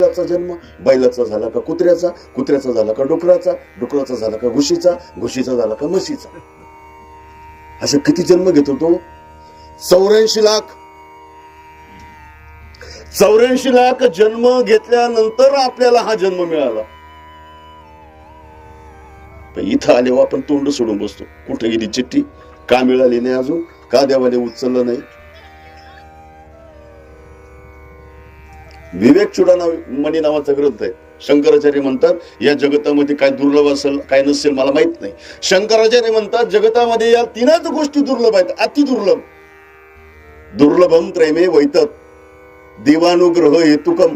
जन्म बैलाचा झाला का कुत्र्याचा, कुत्र्याचा झाला का डुकराचा, डुकराचा झाला का घुशीचा, घुशीचा झाला का म्हशीचा. असे किती जन्म घेतो तो? 84 लाख. 84 लाख जन्म घेतल्यानंतर आपल्याला हा जन्म मिळाला. इथं आल्यावर आपण तोंड सोडून बसतो. कुठे गेली चिठ्ठी, का मिळाली नाही अजून, का देवाने उचललं नाही. विवेक चुडामणी नावाचा ग्रंथ आहे. शंकराचार्य म्हणतात या जगतामध्ये काय दुर्लभ असेल काय नसेल मला माहित नाही. शंकराचार्य म्हणतात जगतामध्ये या तीनच गोष्टी दुर्लभ आहेत, अति दुर्लभ. दुर्लभम त्रैमे वैतत, देवानुग्रह हेतुकम,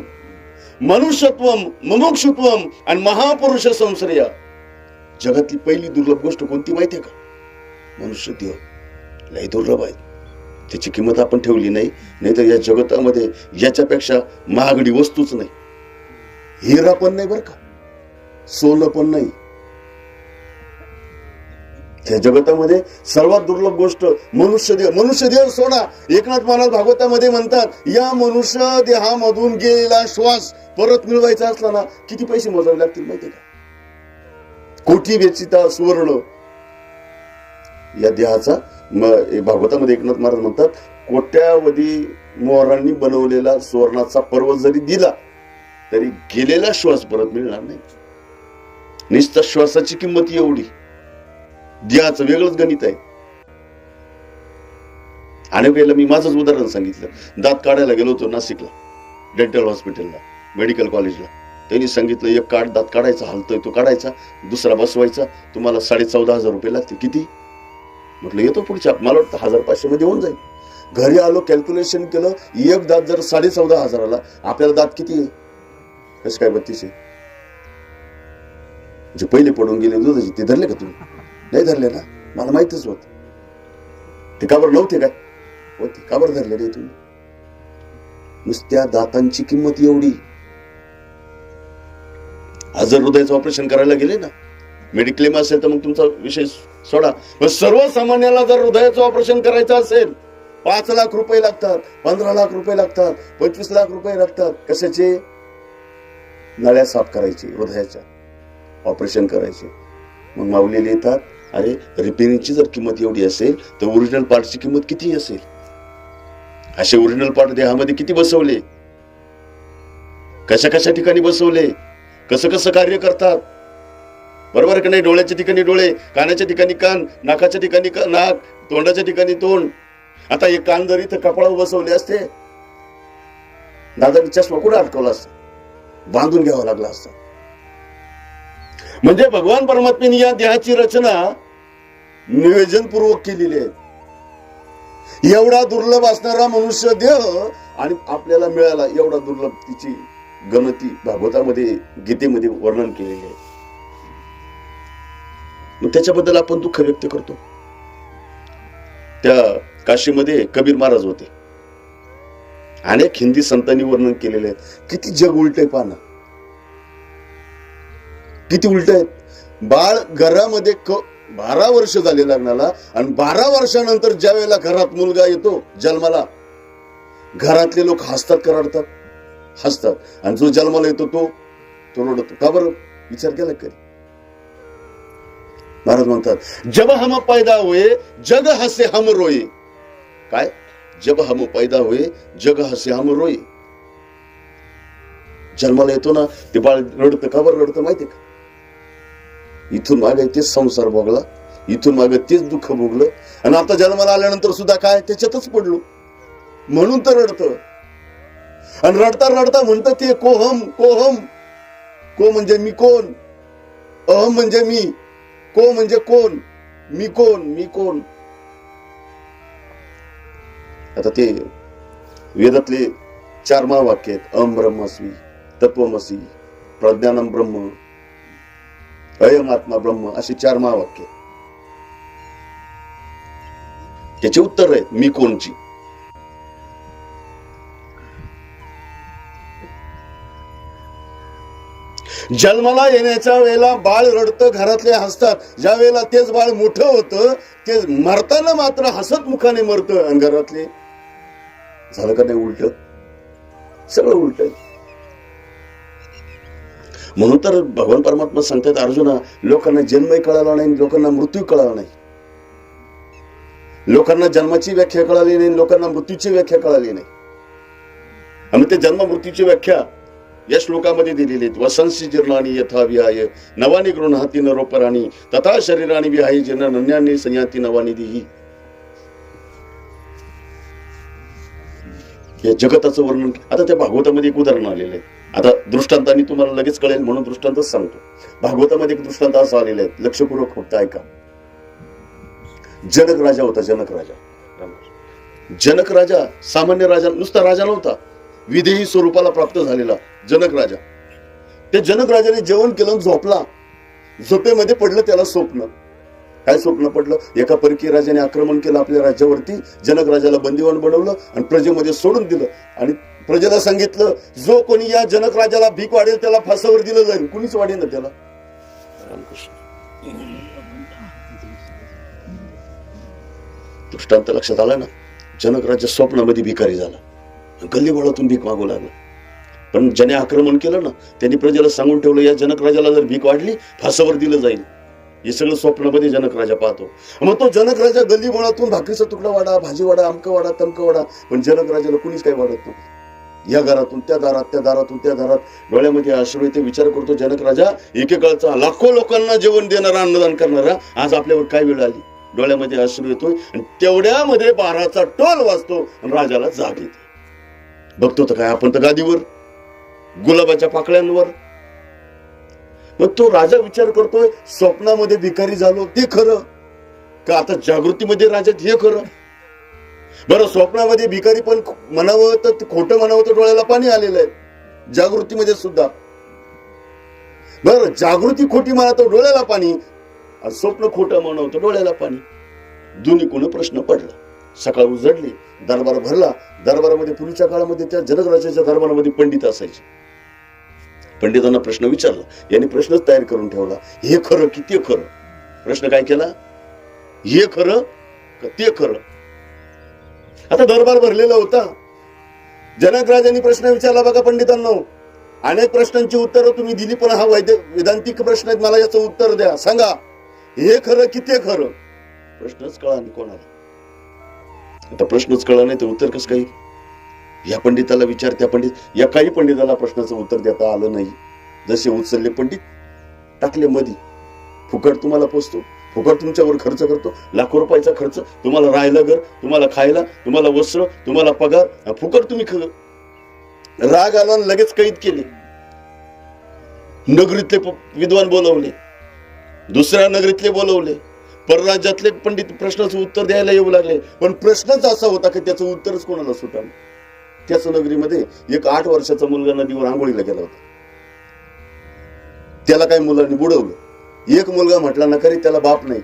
मनुष्यत्वम, मुमुक्षुत्वम आणि महापुरुष संश्रया. जगातली पहिली दुर्लभ गोष्ट कोणती माहितीये का? मनुष्य देह. लय दुर्लभ आहे, त्याची किंमत आपण ठेवली नाही. नाहीतर या जगतामध्ये याच्यापेक्षा महागडी वस्तूच नाही. हिरा पण नाही बर का, सोनं पण नाही. त्या जगतामध्ये सर्वात दुर्लभ गोष्ट मनुष्य देह. मनुष्य देह सोडा, एकनाथ महाराज भागवतामध्ये म्हणतात या मनुष्य देहामधून गेलेला श्वास परत मिळवायचा असला ना किती पैसे मोजावे लागतील माहितीये का? कोटी वेचिता सुवर्ण. या देहाचा भागवतामध्ये एकनाथ महाराज म्हणतात कोट्यावधी मोहरांनी बनवलेला सुवर्णाचा पर्वत जरी दिला तरी गेलेला श्वास परत मिळणार नाही. निस्ता श्वासाची किंमत एवढी. देहाचं वेगळंच गणित आहे. अनेक वेळेला मी माझंच उदाहरण सांगितलं. दात काढायला गेलो होतो नाशिकला, डेंटल हॉस्पिटलला, मेडिकल कॉलेजला. त्यांनी सांगितलं एक कार्ड दात काढायचा, हलतोय तो काढायचा, दुसरा बसवायचा, तुम्हाला 14,500 रुपये लागतील. किती? म्हटलं येतो पुढच्या, मला वाटतं 1500 मध्ये होऊन जाईल. घरी आलो, कॅल्क्युलेशन केलं, एक दात जर 14,500ला, आपल्याला दात किती आहे? कसं काय 32 आहे. जे पहिले पडून गेले दुधाचे ते धरले का तुम्ही? नाही धरले ना, मला माहितच होत. ते का बरं नव्हते काय होते, का बरं धरले नाही तुम्ही? नुसत्या दातांची किंमत एवढी. आज जर हृदयाचं ऑपरेशन करायला गेले ना, मेडिक्लेम असेल तर मग तुमचा विषय सोडा. सर्वसामान्याला जर हृदयाचं ऑपरेशन करायचं असेल 5 लाख रुपये लागतात, 15 लाख रुपये लागतात, 25 लाख रुपये लागतात. कशाचे? नळ्या साफ करायचे, हृदयाच्या ऑपरेशन करायचे. मग माऊली येतात, अरे रिपेअरिंगची जर किंमत एवढी असेल तर ओरिजिनल पार्टची किंमत किती असेल? असे ओरिजिनल पार्ट देहामध्ये किती बसवले, कशा कशा ठिकाणी बसवले, कसं कसं कार्य करतात. बरोबर का नाही? डोळ्याच्या ठिकाणी डोळे, कानाच्या ठिकाणी कान, नाकाच्या ठिकाणी नाक, तोंडाच्या ठिकाणी तोंड. आता एक कान जर इथं कपाळावर बसवले असते, दादानी चष्मा कुठे अडकवला असता? बांधून घ्यावा लागला असता. म्हणजे भगवान परमात्म्याने या देहाची रचना नियोजनपूर्वक केलेली आहे. एवढा दुर्लभ असणारा मनुष्य देह आणि आपल्याला मिळाला एवढा दुर्लभ, तिची गणती भागवतामध्ये, गीतेमध्ये वर्णन केलेले आहे. मग त्याच्याबद्दल आपण दुःख व्यक्त करतो. त्या काशीमध्ये कबीर महाराज होते. अनेक हिंदी संतांनी वर्णन केलेले आहेत. किती जग उलट आहे पाहणं, किती उलट आहेत. बाळ घरामध्ये 12 वर्ष झाले लग्नाला आणि 12 वर्षानंतर ज्या वेळेला घरात मुलगा येतो जन्माला, घरातले लोक हसतात का रडतात? हसतात. आणि जो जन्माला येतो तो रडतो. का बरं? विचार केला कधी? महाराज म्हणतात जब हम पैदा हुए जग हसे हम रोए. काय? जब हम पैदा हुए जग हसे हम रोए. जन्माला येतो ना ते बाळ रडतं. का बरं रडतं माहितीये का? इथून मागे तेच संसार भोगला, इथून मागे तेच दुःख भोगलं आणि आता जन्माला आल्यानंतर सुद्धा काय त्याच्यातच पडलो म्हणून तर रडतं. आणि रडता रडता म्हणतं ते कोहम कोहम. को म्हणजे मी कोण, अहम म्हणजे मी, को म्हणजे कोण, मी कोण, मी कोण. आता ते वेदातले 4 महावाक्य आहेत. अहम ब्रह्मस्मी, तत्वमसी, प्रज्ञानम ब्रह्म, अयम आत्मा ब्रह्म, असे 4 महावाक्य. त्याचे उत्तर आहेत मी कोणची. जन्माला येण्याच्या वेळेला बाळ रडतं, घरातले हसतात. ज्या वेळेला तेच बाळ मोठं होतं ते मरताना मात्र हसत मुखाने मरतं. आणि घरातले झालं का नाही उलट? सगळं उलट. म्हणून तर भगवान परमात्मा सांगतात अर्जुना, लोकांना जन्मही कळाला नाही, लोकांना मृत्यू कळाला नाही. लोकांना जन्माची व्याख्या कळाली नाही, लोकांना मृत्यूची व्याख्या कळाली नाही. आणि ते जन्म मृत्यूची व्याख्या या श्लोकामध्ये दिलेली आहेत. वसंसी जीर्णानी यथा विहाय नवानी गृह्णाती नरोपराणी तथा शरीराणी विहाय जीर्ण नन्यानी संयाती नवानी दिही. या जगताचं वर्णन आता त्या भागवतामध्ये एक उदाहरण आलेलं आहे. आता दृष्टांतांनी तुम्हाला लगेच कळेल म्हणून दृष्टांतच सांगतो. भागवतामध्ये एक दृष्टांत असं आलेलं आहे, लक्षपूर्वक फक्त ऐका. जनक राजा होता. जनक राजा सामान्य राजा, नुसता राजा नव्हता, विदेही स्वरूपाला प्राप्त झालेला जनक राजा. त्या जनक राजाने जेवण केलं, झोपला. झोपेमध्ये पडलं त्याला स्वप्न. काय स्वप्न पडलं? एका परकीय राजाने आक्रमण केलं आपल्या राज्यावरती. जनक राजाला बंदिवान बनवलं आणि प्रजेमध्ये सोडून दिलं आणि प्रजेला सांगितलं, जो कोणी या जनक राजाला भीक वाढेल त्याला फासावर दिलं जाईल. कुणीच वाढेल ना त्याला. दृष्टांत लक्षात आला ना. जनक राजा स्वप्नामध्ये भिकारी झाला, गल्लीबोळातून भीक मागू लागला. पण ज्याने आक्रमण केलं ना त्यांनी प्रजेला सांगून ठेवलं, या जनक राजाला जर भीक वाढली फासावर दिलं जाईल. हे सगळं स्वप्नामध्ये जनक राजा पाहतो. मग तो जनक राजा गल्लीबोळातून भाकरीचा तुकडा वाडा, भाजी वाडा, अमकं वाडा, तमकं वाडा, पण जनक राजाला कुणीच काही वाढत नव्हतं. या घरातून त्या दारात, त्या दारातून त्या दारात, डोळ्यामध्ये अश्रू येते. विचार करतो जनक राजा, एकेकाळचा लाखो लोकांना जेवण देणारा, अन्नदान करणारा, आज आपल्यावर काय वेळ आली. डोळ्यामध्ये अश्रू येतोय आणि तेवढ्यामध्ये 12चा टोल वाजतो आणि राजाला जाग येते. बघतो तर काय, आपण तर गादीवर, गुलाबाच्या पाकळ्यांवर. मग तो राजा विचार करतोय, स्वप्नामध्ये भिकारी झालो ते खरं का आता जागृतीमध्ये राजात हे खरं? बरं, स्वप्नामध्ये भिकारी पण म्हणावं तर खोटं म्हणावं तर डोळ्याला पाणी आलेलं आहे, जागृतीमध्ये सुद्धा. बरं, जागृती खोटी म्हणा तर डोळ्याला पाणी, स्वप्न खोटं म्हणावं तर डोळ्याला पाणी. दोन्ही कोण प्रश्न पडला. सकाळ उजडली, दरबार भरला. दरबारामध्ये पूर्वीच्या काळामध्ये त्या जनक राजाच्या दरबारामध्ये पंडित असायचे. पंडितांना प्रश्न विचारला, यांनी प्रश्नच तयार करून ठेवला, हे खरं की ते खरं. प्रश्न काय केला? हे खरं का ते खरं? आता दरबार भरलेला होता. जनक राजांनी प्रश्न विचारला, बघा पंडितांनो, अनेक प्रश्नांची उत्तरं तुम्ही दिली, पण हा वेदांतिक प्रश्न आहेत, मला याचं उत्तर द्या, सांगा हे खरं की ते खरं. प्रश्नच कळा नाही कोणाला. आता प्रश्नच कळा नाही तर उत्तर कसं काही? या पंडिताला विचार, त्या पंडित, या काही पंडिताला प्रश्नाचं उत्तर देता आलं नाही. जसे उचलले पंडित, टाकले मध्ये. फुकट तुम्हाला पोचतो, फुकट तुमच्यावर खर्च करतो, लाखो रुपयाचा खर्च, तुम्हाला राहायला घर, तुम्हाला खायला, तुम्हाला वस्त्र, तुम्हाला पगार, फुकट तुम्ही राग आला लगेच कैद केले. नगरीतले विद्वान बोलवले, दुसऱ्या नगरीतले बोलवले, परराज्यातले पंडित प्रश्नाचं उत्तर द्यायला येऊ लागले. पण प्रश्नच असा होता की त्याचं उत्तरच कोणाला सुटावं. त्याच नगरीमध्ये एक 8 वर्षाचा मुलगा नदीवर आंघोळीला गेला होता. त्याला काही मुलांनी बुडवलं. एक मुलगा म्हटला ना खरी त्याला बाप नाही.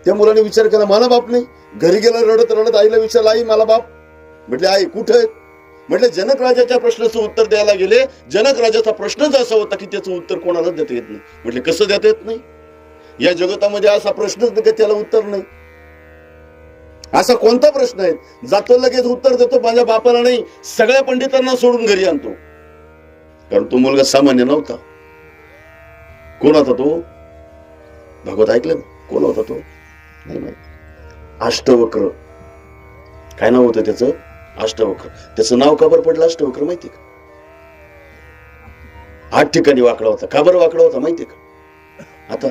त्या मुलाने विचार केला, मला बाप नाही. घरी गेला रडत रडत, आईला विचारलं, आई मला बाप. म्हटले, आई कुठे आहेत? म्हटले, जनक राजाच्या प्रश्नाचं उत्तर द्यायला गेले. जनक राजाचा प्रश्नच असा होता की त्याचं उत्तर कोणालाच देता येत नाही. म्हटले, कसं देता येत नाही? या जगतामध्ये असा प्रश्नच नाही, त्याला उत्तर नाही. असा कोणता प्रश्न आहे? जातो लगेच उत्तर देतो, माझ्या बापाला नाही, सगळ्या पंडितांना सोडून घरी आणतो. कारण तो मुलगा सामान्य नव्हता. कोण होता तो? भागवत ऐकलं ना? कोण होता तो? नाही माहिती. अष्टवक्र. काय नाव होतं त्याचं? अष्टवक्र. त्याचं नाव का बरं पडलं अष्टवक्र माहिती का? 8 ठिकाणी वाकडा होता. का बरं वाकडा होता माहितीये का? आता